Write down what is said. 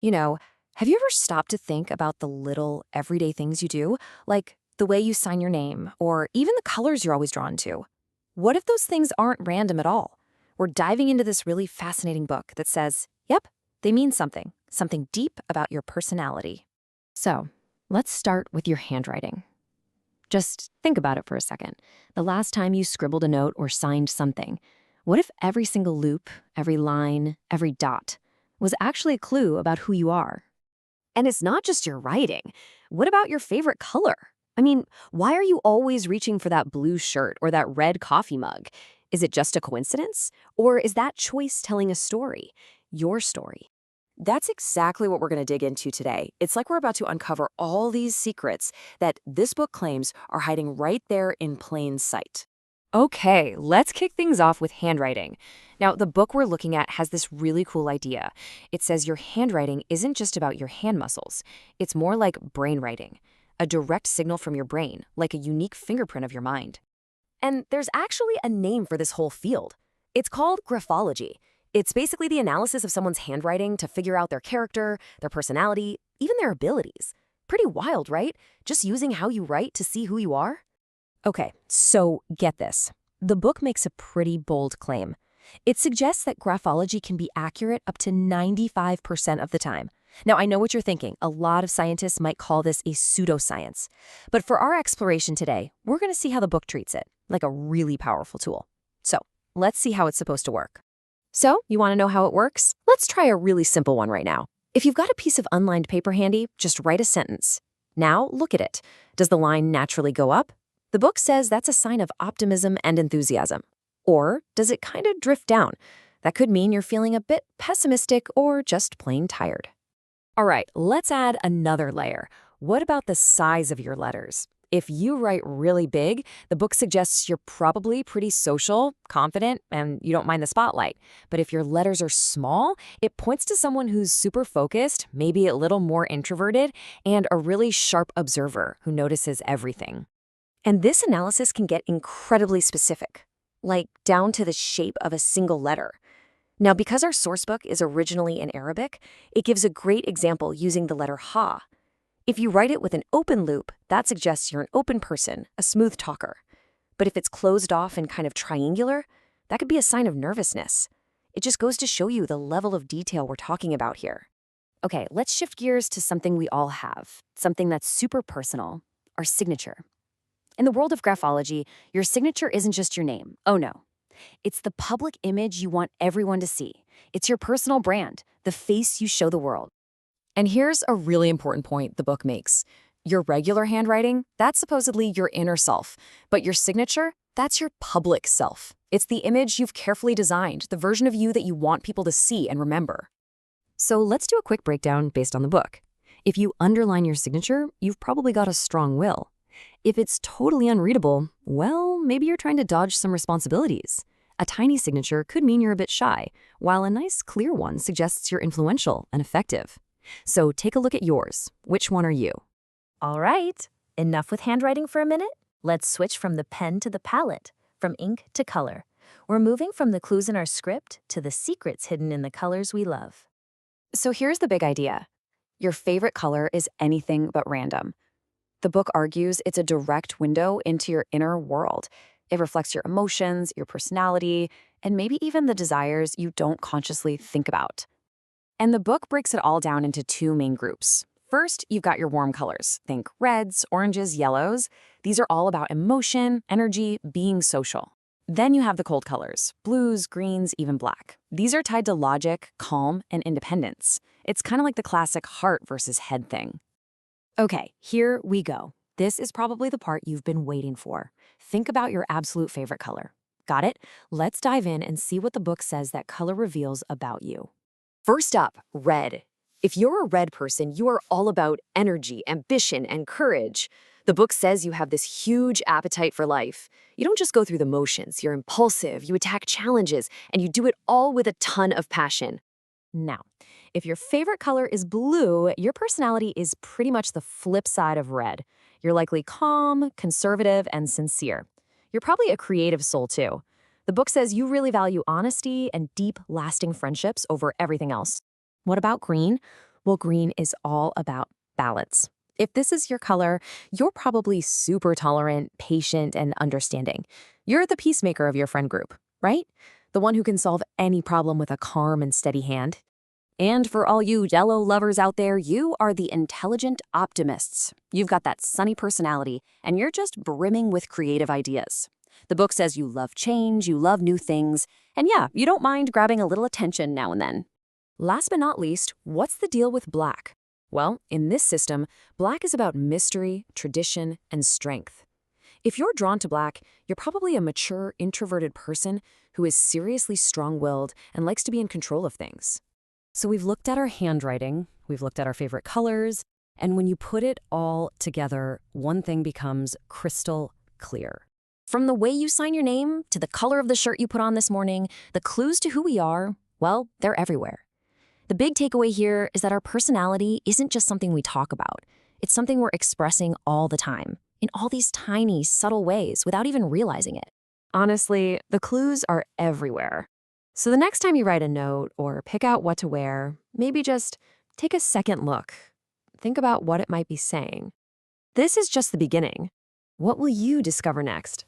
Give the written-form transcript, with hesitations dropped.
You know, have you ever stopped to think about the little everyday things you do, like the way you sign your name, or even the colors you're always drawn to? What if those things aren't random at all? We're diving into this really fascinating book that says, yep, they mean something, something deep about your personality. So, let's start with your handwriting. Just think about it for a second. The last time you scribbled a note or signed something, what if every single loop, every line, every dot was actually a clue about who you are? And it's not just your writing. What about your favorite color? I mean, why are you always reaching for that blue shirt or that red coffee mug? Is it just a coincidence? Or is that choice telling a story? Your story? That's exactly what we're going to dig into today. It's like we're about to uncover all these secrets that this book claims are hiding right there in plain sight. Okay, let's kick things off with handwriting. Now, the book we're looking at has this really cool idea. It says your handwriting isn't just about your hand muscles. It's more like brain writing, a direct signal from your brain, like a unique fingerprint of your mind. And there's actually a name for this whole field. It's called graphology. It's basically the analysis of someone's handwriting to figure out their character, their personality, even their abilities. Pretty wild, right? Just using how you write to see who you are? Okay, so get this. The book makes a pretty bold claim. It suggests that graphology can be accurate up to 95% of the time. Now, I know what you're thinking. A lot of scientists might call this a pseudoscience. But for our exploration today, we're going to see how the book treats it, like a really powerful tool. So, let's see how it's supposed to work. So, you want to know how it works? Let's try a really simple one right now. If you've got a piece of unlined paper handy, just write a sentence. Now, look at it. Does the line naturally go up? The book says that's a sign of optimism and enthusiasm. Or does it kind of drift down? That could mean you're feeling a bit pessimistic or just plain tired. All right, let's add another layer. What about the size of your letters? If you write really big, the book suggests you're probably pretty social, confident, and you don't mind the spotlight. But if your letters are small, it points to someone who's super focused, maybe a little more introverted, and a really sharp observer who notices everything. And this analysis can get incredibly specific, like down to the shape of a single letter. Now, because our sourcebook is originally in Arabic, it gives a great example using the letter ha. If you write it with an open loop, that suggests you're an open person, a smooth talker. But if it's closed off and kind of triangular, that could be a sign of nervousness. It just goes to show you the level of detail we're talking about here. Okay, let's shift gears to something we all have, something that's super personal, our signature. In the world of graphology, your signature isn't just your name. Oh no. It's the public image you want everyone to see. It's your personal brand, the face you show the world. And here's a really important point the book makes. Your regular handwriting, that's supposedly your inner self. But your signature, that's your public self. It's the image you've carefully designed, the version of you that you want people to see and remember. So let's do a quick breakdown based on the book. If you underline your signature, you've probably got a strong will. If it's totally unreadable, well, maybe you're trying to dodge some responsibilities. A tiny signature could mean you're a bit shy, while a nice clear one suggests you're influential and effective. So take a look at yours. Which one are you? All right, enough with handwriting for a minute. Let's switch from the pen to the palette, from ink to color. We're moving from the clues in our script to the secrets hidden in the colors we love. So here's the big idea. Your favorite color is anything but random. The book argues it's a direct window into your inner world. It reflects your emotions, your personality, and maybe even the desires you don't consciously think about. And the book breaks it all down into two main groups. First, you've got your warm colors. Think reds, oranges, yellows. These are all about emotion, energy, being social. Then you have the cold colors, blues, greens, even black. These are tied to logic, calm, and independence. It's kind of like the classic heart versus head thing. Okay, here we go. This is probably the part you've been waiting for. Think about your absolute favorite color. Got it? Let's dive in and see what the book says that color reveals about you. First up, red. If you're a red person, you are all about energy, ambition, and courage. The book says you have this huge appetite for life. You don't just go through the motions. You're impulsive, you attack challenges, and you do it all with a ton of passion. Now, if your favorite color is blue, your personality is pretty much the flip side of red. You're likely calm, conservative, and sincere. You're probably a creative soul too. The book says you really value honesty and deep, lasting friendships over everything else. What about green? Well, green is all about balance. If this is your color, you're probably super tolerant, patient, and understanding. You're the peacemaker of your friend group, right? The one who can solve any problem with a calm and steady hand. And for all you yellow lovers out there, you are the intelligent optimists. You've got that sunny personality, and you're just brimming with creative ideas. The book says you love change, you love new things, and yeah, you don't mind grabbing a little attention now and then. Last but not least, what's the deal with black? Well, in this system, black is about mystery, tradition, and strength. If you're drawn to black, you're probably a mature, introverted person who is seriously strong-willed and likes to be in control of things. So we've looked at our handwriting, we've looked at our favorite colors, and when you put it all together, one thing becomes crystal clear. From the way you sign your name to the color of the shirt you put on this morning, the clues to who we are, well, they're everywhere. The big takeaway here is that our personality isn't just something we talk about. It's something we're expressing all the time, in all these tiny, subtle ways without even realizing it. Honestly, the clues are everywhere. So the next time you write a note or pick out what to wear, maybe just take a second look. Think about what it might be saying. This is just the beginning. What will you discover next?